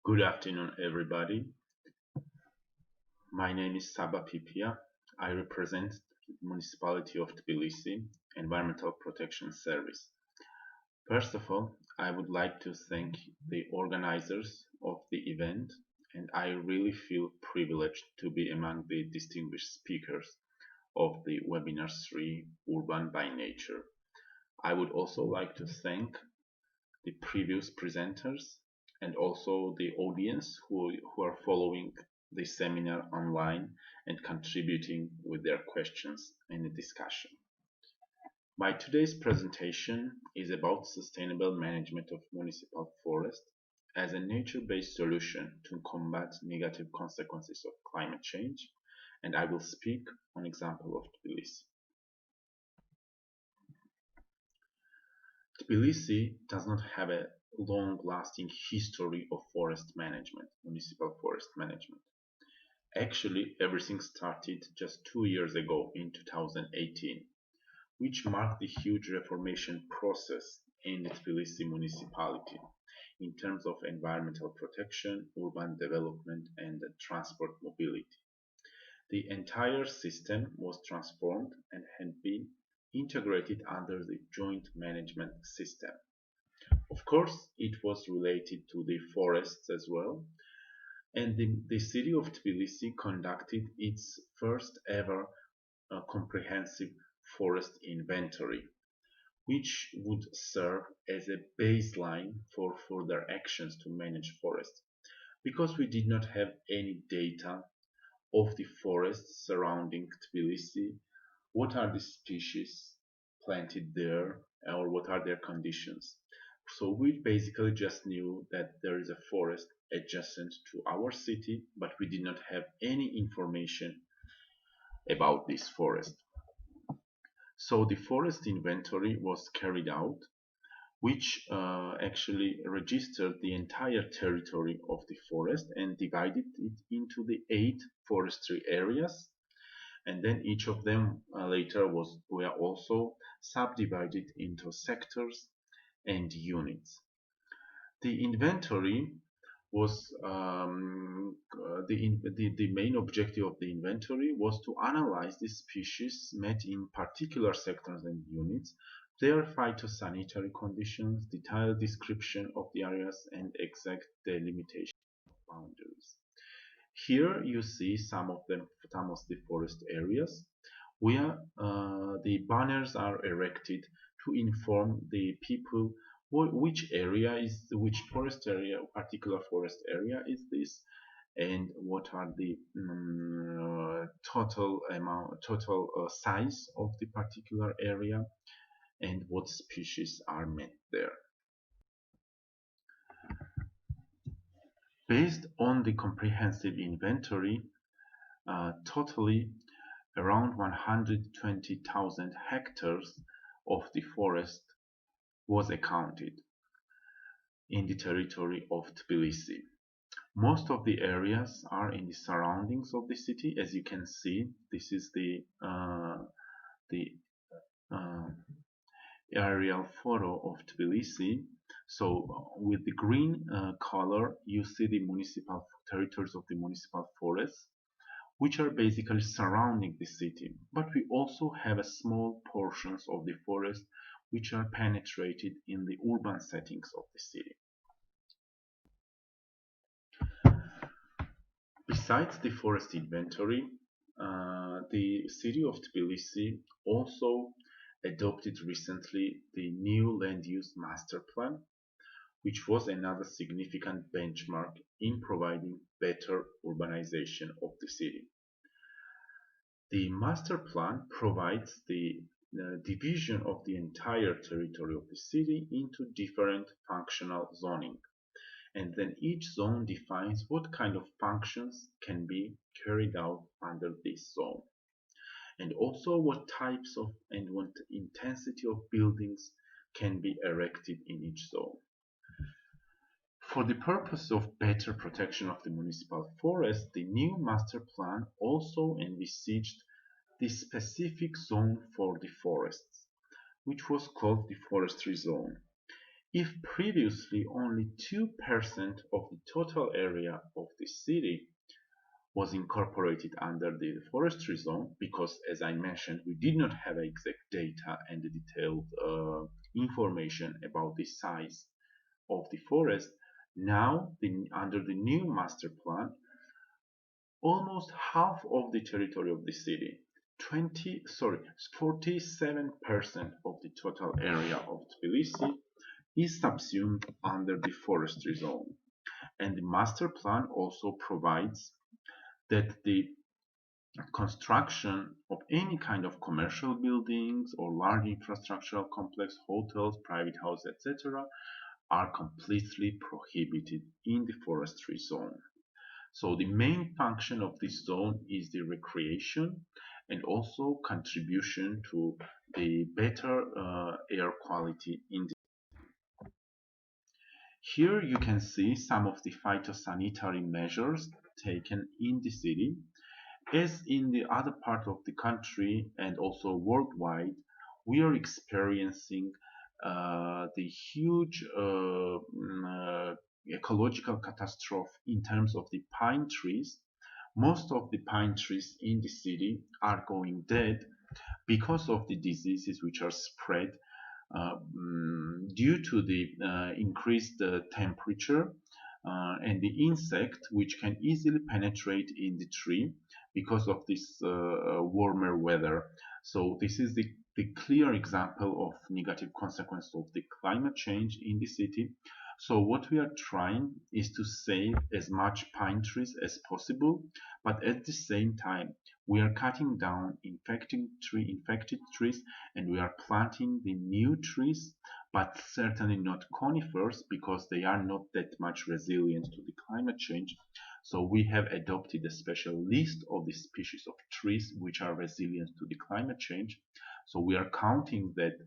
Good afternoon, everybody. My name is Saba Pipia. I represent the Municipality of Tbilisi Environmental Protection Service. First of all, I would like to thank the organizers of the event, and I really feel privileged to be among the distinguished speakers of the webinar 3 Urban by Nature. I would also like to thank the previous presenters and also the audience who are following the seminar online and contributing with their questions in the discussion. My today's presentation is about sustainable management of municipal forest as a nature-based solution to combat negative consequences of climate change, and I will speak on example of Tbilisi. Tbilisi does not have a long-lasting history of forest management, municipal forest management. Actually, everything started just 2 years ago in 2018, which marked the huge reformation process in the Tbilisi municipality in terms of environmental protection, urban development, and transport mobility. The entire system was transformed and had been integrated under the joint management system. Of course, it was related to the forests as well, and the city of Tbilisi conducted its first ever comprehensive forest inventory, which would serve as a baseline for further actions to manage forests, because we did not have any data of the forests surrounding Tbilisi. What are the species planted there, or what are their conditions? So we basically just knew that there is a forest adjacent to our city, but we did not have any information about this forest. So the forest inventory was carried out, which actually registered the entire territory of the forest and divided it into the 8 forestry areas, and then each of them later were also subdivided into sectors and units. The inventory was the main objective of the inventory was to analyze the species met in particular sectors and units, their phytosanitary conditions, detailed description of the areas, and exact delimitation of boundaries. Here you see some of the forest areas where the banners are erected to inform the people which forest area, particular forest area is this, and what are the total size of the particular area, and what species are met there. Based on the comprehensive inventory, totally around 120,000 hectares of the forest was accounted in the territory of Tbilisi. Most of the areas are in the surroundings of the city. As you can see, this is the aerial photo of Tbilisi. So with the green color, you see the municipal territories of the municipal forests, which are basically surrounding the city. But we also have a small portions of the forest which are penetrated in the urban settings of the city. Besides the forest inventory, the city of Tbilisi also adopted recently the new land use master plan, which was another significant benchmark in providing better urbanization of the city. The master plan provides the division of the entire territory of the city into different functional zoning, and then each zone defines what kind of functions can be carried out under this zone, and also what types of and what intensity of buildings can be erected in each zone. For the purpose of better protection of the municipal forest, the new master plan also envisaged the specific zone for the forests, which was called the forestry zone. If previously only 2% of the total area of the city was incorporated under the forestry zone, because as I mentioned, we did not have exact data and the detailed information about the size of the forest. Now, under the new master plan, almost half of the territory of the city, 47% of the total area of Tbilisi is subsumed under the forestry zone. And the master plan also provides that the construction of any kind of commercial buildings or large infrastructural complex, hotels, private houses, etc., are completely prohibited in the forestry zone. So the main function of this zone is the recreation and also contribution to the better air quality in the. Here you can see some of the phytosanitary measures taken in the city. As in the other part of the country and also worldwide, we are experiencing the huge ecological catastrophe in terms of the pine trees. Most of the pine trees in the city are going dead because of the diseases which are spread due to the increased temperature and the insect which can easily penetrate in the tree because of this warmer weather. So this is the clear example of negative consequence of the climate change in the city. So what we are trying is to save as much pine trees as possible, but at the same time we are cutting down infected trees, and we are planting the new trees, but certainly not conifers because they are not that much resilient to the climate change. So we have adopted a special list of the species of trees which are resilient to the climate change. So we are counting that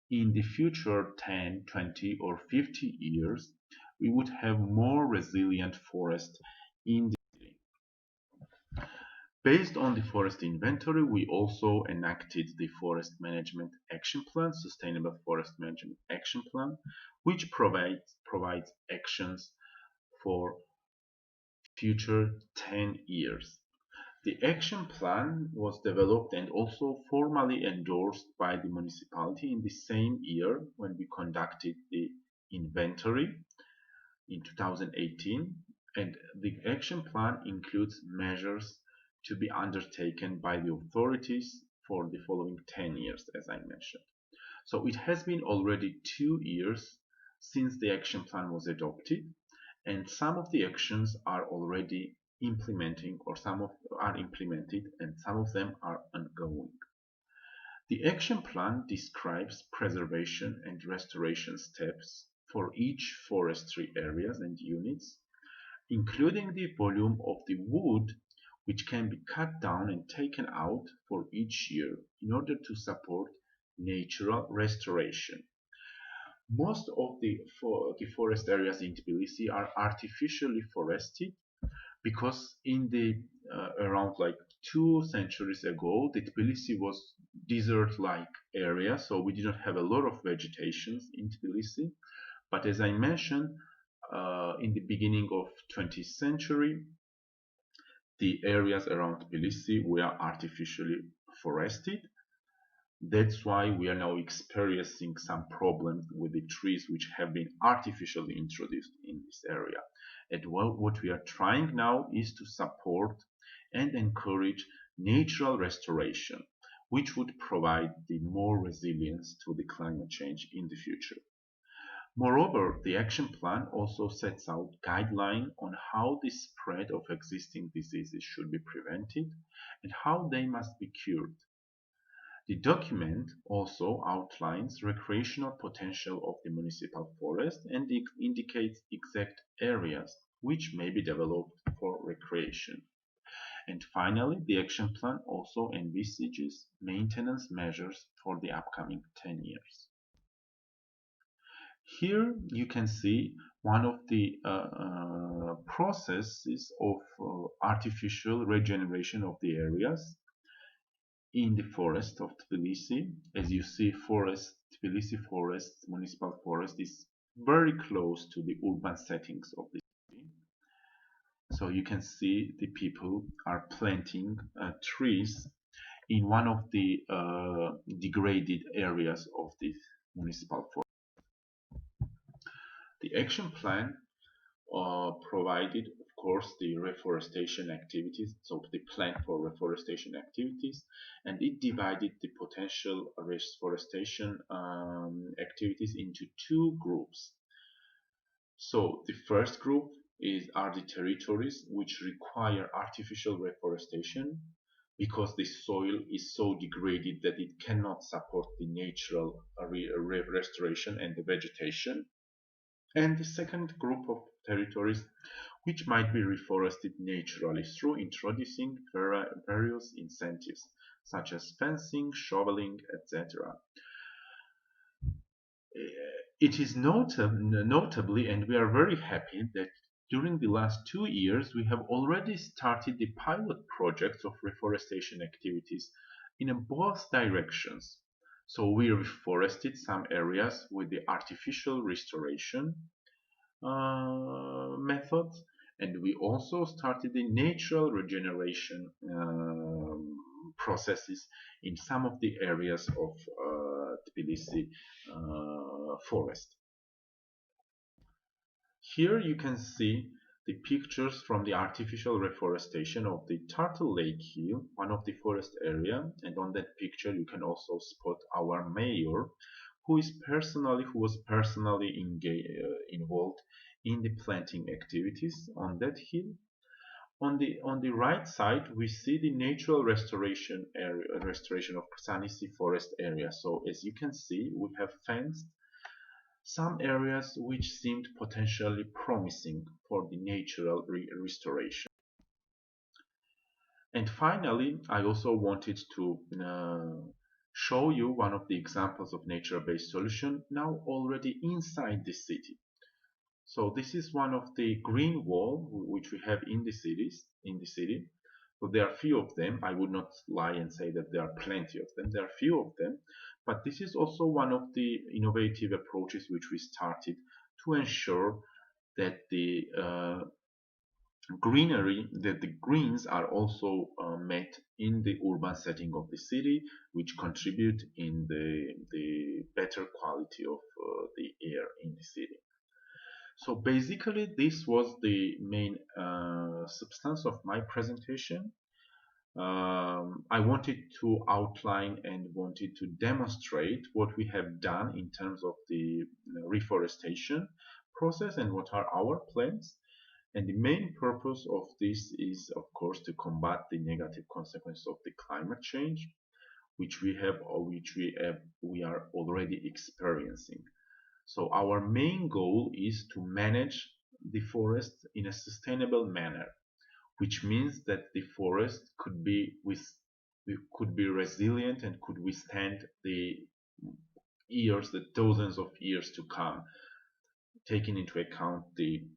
in the future 10, 20 or 50 years, we would have more resilient forest in the city. Based on the forest inventory, we also enacted the Forest Management Action Plan, Sustainable Forest Management Action Plan, which provides actions for future 10 years. The action plan was developed and also formally endorsed by the municipality in the same year when we conducted the inventory in 2018, and the action plan includes measures to be undertaken by the authorities for the following 10 years, as I mentioned. So it has been already 2 years since the action plan was adopted, and some of the actions are already implementing, or some of are implemented, and some of them are ongoing. The action plan describes preservation and restoration steps for each forestry areas and units, including the volume of the wood which can be cut down and taken out for each year in order to support natural restoration. Most of the forest areas in Tbilisi are artificially forested because in the around like 2 centuries ago, the Tbilisi was desert-like area, so we didn't have a lot of vegetations in Tbilisi. But as I mentioned, in the beginning of 20th century, the areas around Tbilisi were artificially forested. That's why we are now experiencing some problems with the trees which have been artificially introduced in this area. And what we are trying now is to support and encourage natural restoration, which would provide the more resilience to the climate change in the future. Moreover, the action plan also sets out guidelines on how the spread of existing diseases should be prevented and how they must be cured. The document also outlines recreational potential of the municipal forest and indicates exact areas which may be developed for recreation. And finally, the action plan also envisages maintenance measures for the upcoming 10 years. Here you can see one of the processes of artificial regeneration of the areas in the forest of Tbilisi. As you see, Tbilisi forest, municipal forest is very close to the urban settings of the city. So you can see the people are planting trees in one of the degraded areas of this municipal forest. The action plan provided, of course, the reforestation activities, so the plan for reforestation activities, and it divided the potential reforestation activities into two groups. So the first group are the territories which require artificial reforestation because the soil is so degraded that it cannot support the natural restoration and the vegetation. And the second group of territories which might be reforested naturally through introducing various incentives such as fencing, shoveling, etc. It is notably, and we are very happy that during the last 2 years we have already started the pilot projects of reforestation activities in both directions. So we reforested some areas with the artificial restoration methods, and we also started the natural regeneration processes in some of the areas of Tbilisi forest. Here you can see the pictures from the artificial reforestation of the Turtle Lake Hill, one of the forest area, and on that picture you can also spot our mayor who was personally involved in the planting activities on that hill. On the right side, we see the natural restoration area, restoration of Psanisi forest area. So as you can see, we have fenced some areas which seemed potentially promising for the natural restoration. And finally, I also wanted to show you one of the examples of nature-based solution now already inside the city. So this is one of the green wall which we have in the city. So there are few of them. I would not lie and say that there are plenty of them. There are few of them, but this is also one of the innovative approaches which we started to ensure that the greens are also met in the urban setting of the city, which contribute in the better quality of the air in the city. So basically, this was the main substance of my presentation. I wanted to outline and wanted to demonstrate what we have done in terms of the reforestation process and what are our plans. And the main purpose of this is, of course, to combat the negative consequences of the climate change, which we are already experiencing. So our main goal is to manage the forest in a sustainable manner, which means that the forest could be resilient and could withstand the thousands of years to come, taking into account the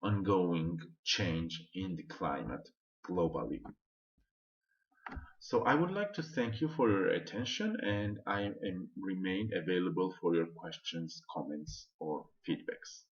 ongoing change in the climate globally. So I would like to thank you for your attention, and remain available for your questions, comments, or feedbacks.